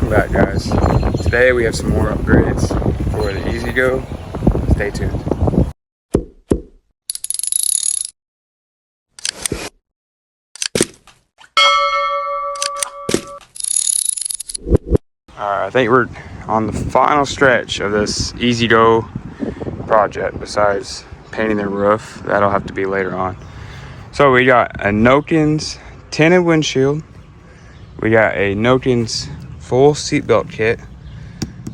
Welcome back, guys. Today we have some more upgrades for the EZGO. Stay tuned. Alright, I think we're on the final stretch of this EZGO project besides painting the roof. That'll have to be later on. So we got a Nokins tinted windshield. We got a Nokins full seatbelt kit.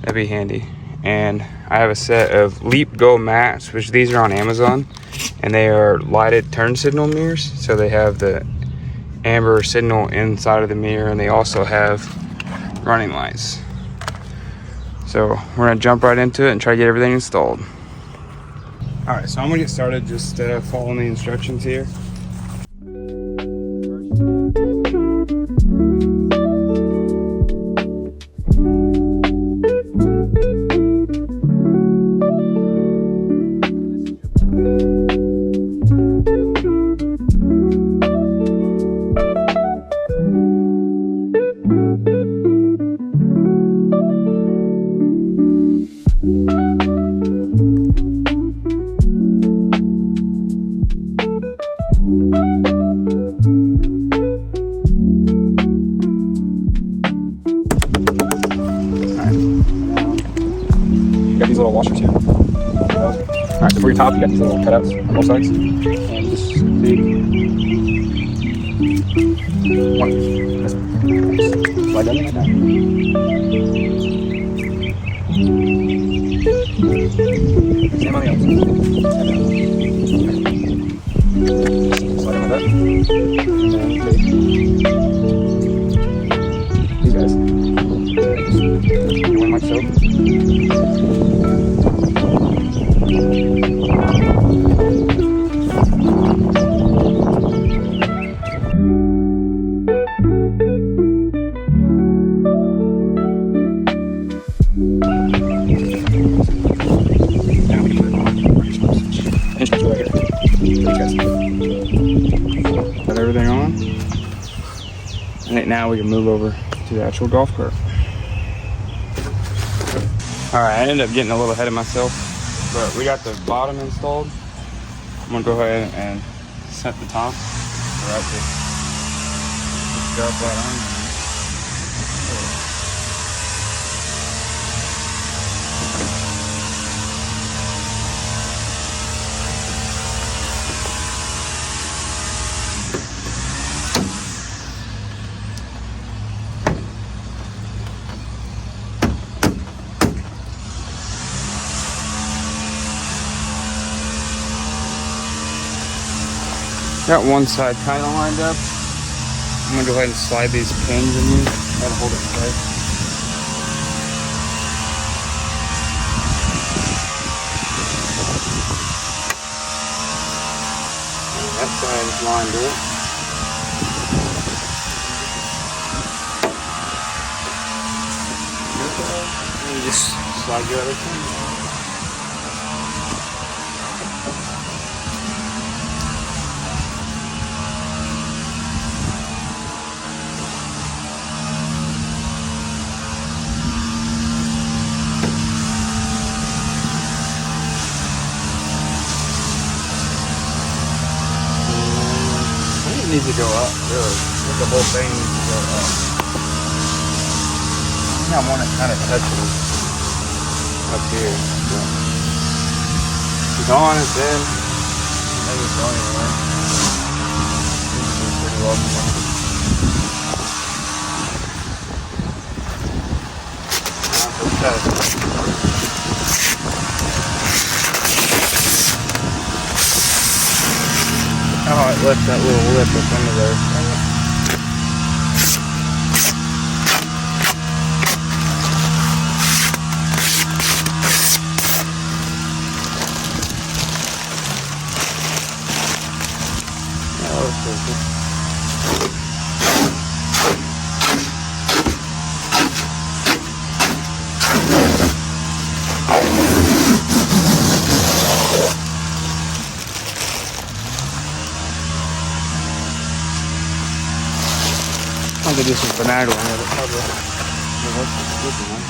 That'd be handy. And I have a set of Leap Go mats, which these are on Amazon, and they are lighted turn signal mirrors. So they have the amber signal inside of the mirror, and they also have running lights. So we're gonna jump right into it and try to get everything installed. All right, so I'm gonna get started just following the instructions here. These little washers here. Alright, before your top, you got these little cutouts on both sides. And just big one. Slide that in like that. Same on the other side. Slide them like that. And then take these guys. One like so. Got everything on. I think now we can move over to the actual golf cart. Alright, I ended up getting a little ahead of myself, but we got the bottom installed. I'm gonna go ahead and set the top. Alright, just drop that on. Got one side kind of lined up. I'm gonna go ahead and slide these pins in here. Try to hold it tight. And that side is lined up. And you just slide your other pin. Needs to go up, really. The whole thing needs to go up. I think I want it kind of touching up here. So. It's on, it's in. Maybe it's going anywhere. Seems to be pretty well connected. Now for the test. Oh, it left that little lip up under there. Oh, I think this is finagling of it, probably. that's good, man.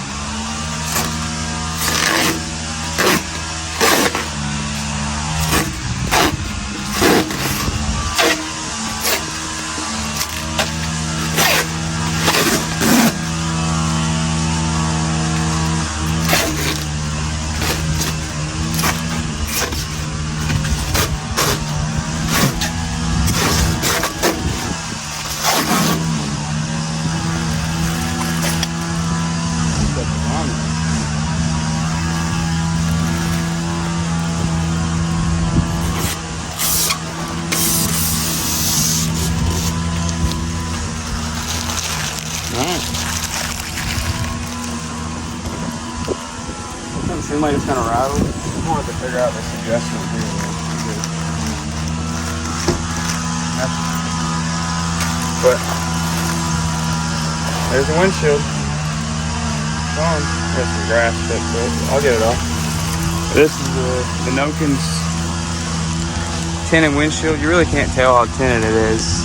Seems like it's kind of rattled. I'm going to have to figure out this adjustment here. But there's the windshield. Come on. There's some grass stuck to it. I'll get it off. This is the Nokins tinted windshield. You really can't tell how tinted it is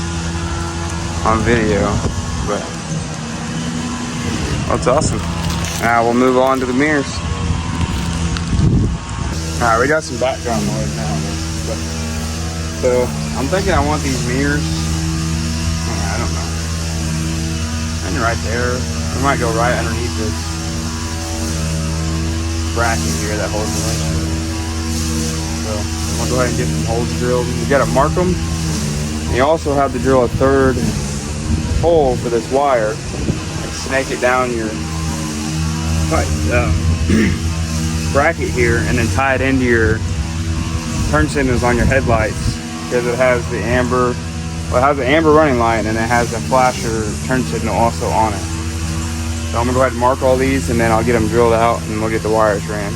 on video, but that's awesome. Now we'll move on to the mirrors. Alright, we got some background noise now. So I'm thinking I want these mirrors. I don't know. And right there. We might go right underneath this bracket here that holds the windshield. So I'm gonna go ahead and get some holes drilled. You gotta mark them. And you also have to drill a third hole for this wire and snake it down your bracket here, and then tie it into your turn signals on your headlights, because it has the amber, well, it has the amber running light, and it has a flasher turn signal also on it. So I'm gonna go ahead and mark all these, and then I'll get them drilled out, and we'll get the wires ran.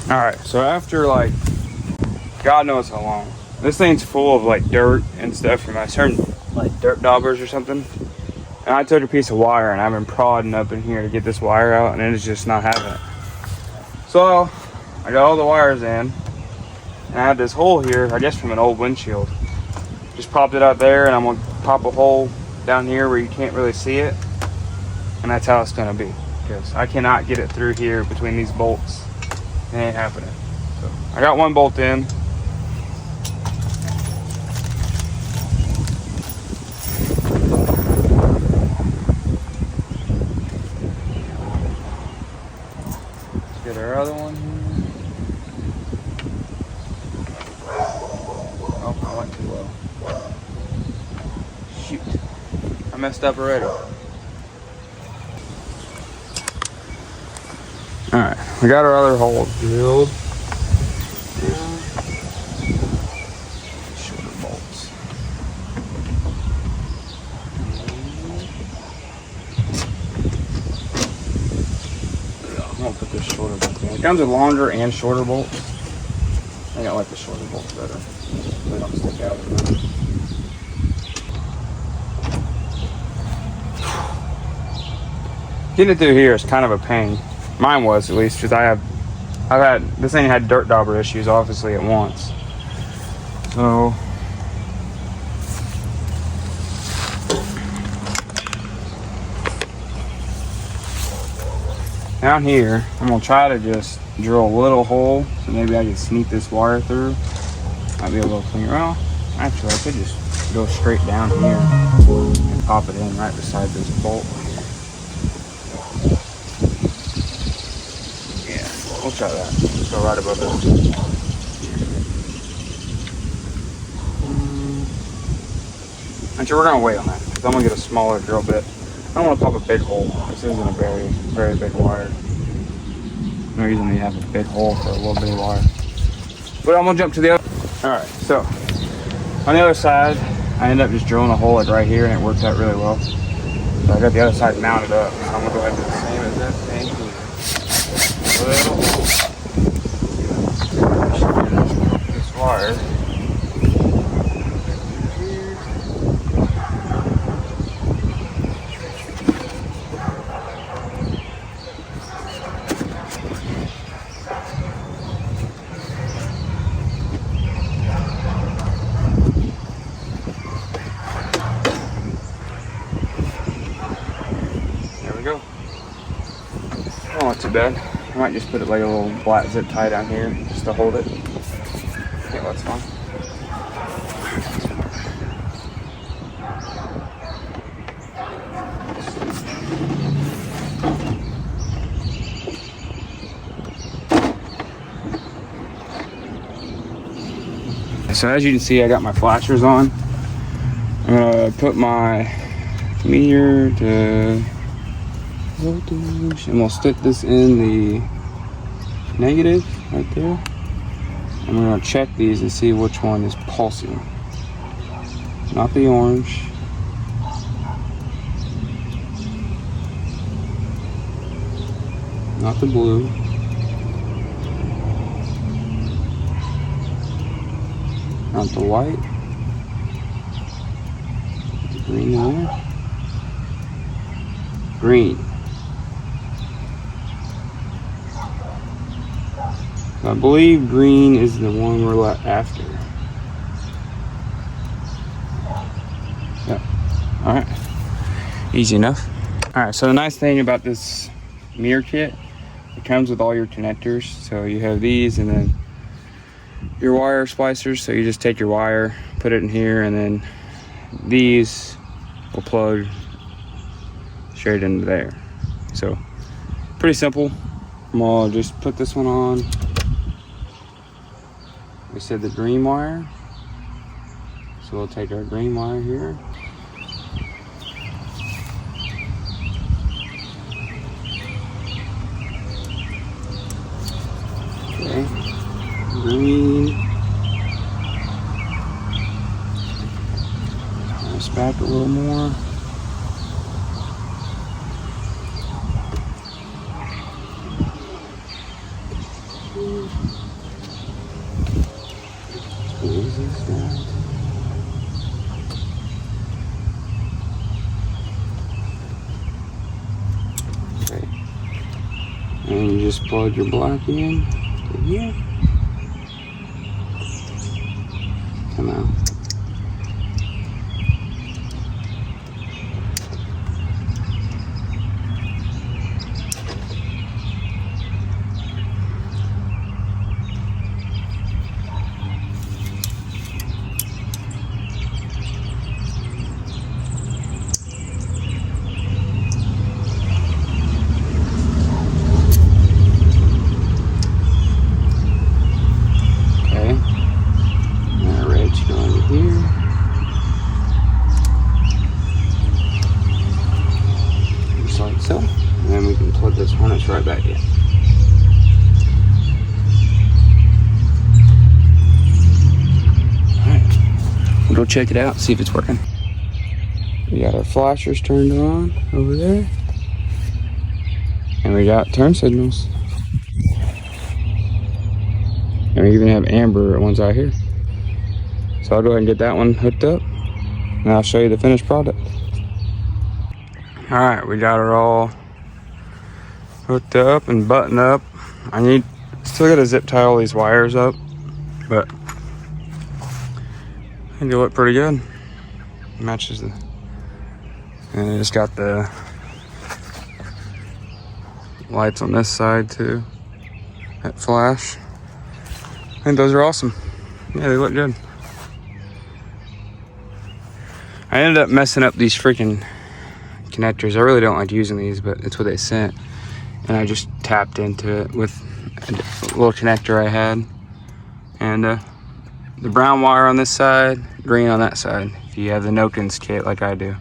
Alright, so after like, God knows how long, this thing's full of like dirt and stuff from certain like dirt daubers or something. And I took a piece of wire and I've been prodding up in here to get this wire out, and it's just not having it. So I got all the wires in, and I have this hole here, I guess from an old windshield. Just popped it out there, and I'm gonna pop a hole down here where you can't really see it. And that's how it's gonna be, because I cannot get it through here between these bolts. It ain't happening. So I got one bolt in. Let's get our other one here. Oh, I went too low. Shoot. I messed up already. Alright, we got our other holes drilled. Shorter bolts. I'm gonna put this shorter bolt in. It comes with longer and shorter bolts. I think I like the shorter bolts better. They don't stick out as much. Getting it through here is kind of a pain. Mine was, at least, because this thing had dirt dauber issues obviously at once. So down here, I'm gonna try to just drill a little hole, so maybe I can sneak this wire through. Might be a little cleaner. Well, actually, I could just go straight down here and pop it in right beside this bolt. We'll try that. Let's go right above it. Actually, we're gonna wait on that, because I'm gonna get a smaller drill bit. I don't want to pop a big hole. This isn't a very, very big wire. No reason you have a big hole for a little bit of wire. But I'm gonna jump to the other. All right, so On the other side, I ended up just drilling a hole like right here, and it worked out really well. So I got the other side mounted up, so I'm gonna go ahead and do the same as that thing here. This wire. Go. Oh, not too bad. I might just put it like a little black zip tie down here just to hold it. Yeah, that's fine. So as you can see, I got my flashers on. I'm gonna put my meter to voltage, and we'll stick this in the negative right there. And we're gonna check these and see which one is pulsing. Not the orange. Not the blue. Not the white. The green there. Green. I believe green is the one we're after. Yep. Alright. Easy enough. Alright, so the nice thing about this mirror kit, it comes with all your connectors. So you have these and then your wire splicers. So you just take your wire, put it in here, and then these will plug straight into there. So pretty simple. I'm gonna just put this one on. We said the green wire, so we'll take our green wire here. Okay, green. Turn this back a little more. Okay, and you just plug your black in to here. Come out. So, and then we can plug this harness right back in. Alright, we'll go check it out, see if it's working. We got our flashers turned on over there. And we got turn signals. And we even have amber ones out here. So I'll go ahead and get that one hooked up, and I'll show you the finished product. All right, we got her all hooked up and buttoned up. Still gotta zip tie all these wires up, but I think they look pretty good. Matches the, and I just got the lights on this side too, that flash. I think those are awesome. Yeah, they look good. I ended up messing up these freaking connectors. I really don't like using these, but it's what they sent, and I just tapped into it with a little connector I had, and the brown wire on this side, green on that side, if you have the NOKINS kit like I do.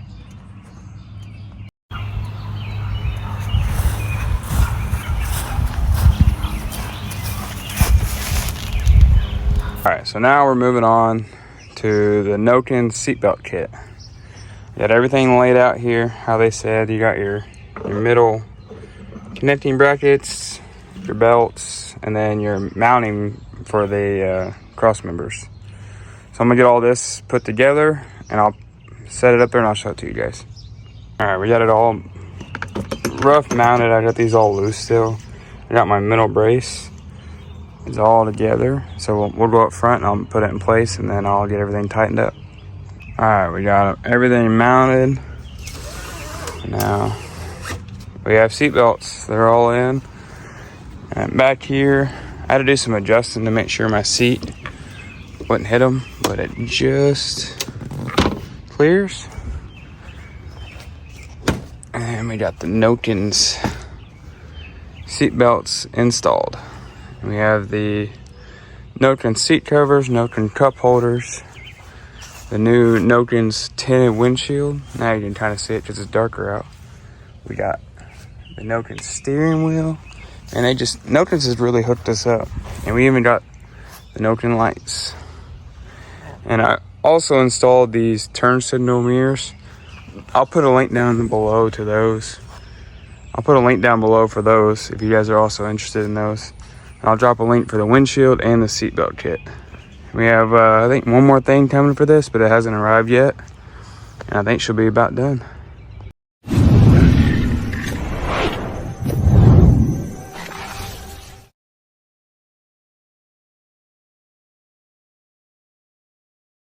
All right, so now we're moving on to the Nokins seatbelt kit. You got everything laid out here, how they said. You got your middle connecting brackets, your belts, and then your mounting for the cross members. So I'm gonna get all this put together and I'll set it up there and I'll show it to you guys. All right, we got it all rough mounted. I got these all loose still. I got my middle brace. It's all together. So we'll go up front and I'll put it in place and then I'll get everything tightened up. All right, we got everything mounted. Now we have seat belts. They're all in. And back here, I had to do some adjusting to make sure my seat wouldn't hit them, but it just clears. And we got the Nokins seat belts installed. We have the Nokins seat covers, Nokins cup holders, the new Nokins tinted windshield. Now you can kind of see it because it's darker out. We got the Nokins steering wheel, and Nokins has really hooked us up. And we even got the Nokins lights. And I also installed these turn signal mirrors. I'll put a link down below to those. I'll put a link down below for those if you guys are also interested in those. And I'll drop a link for the windshield and the seatbelt kit. We have, I think, one more thing coming for this, but it hasn't arrived yet. And I think she'll be about done.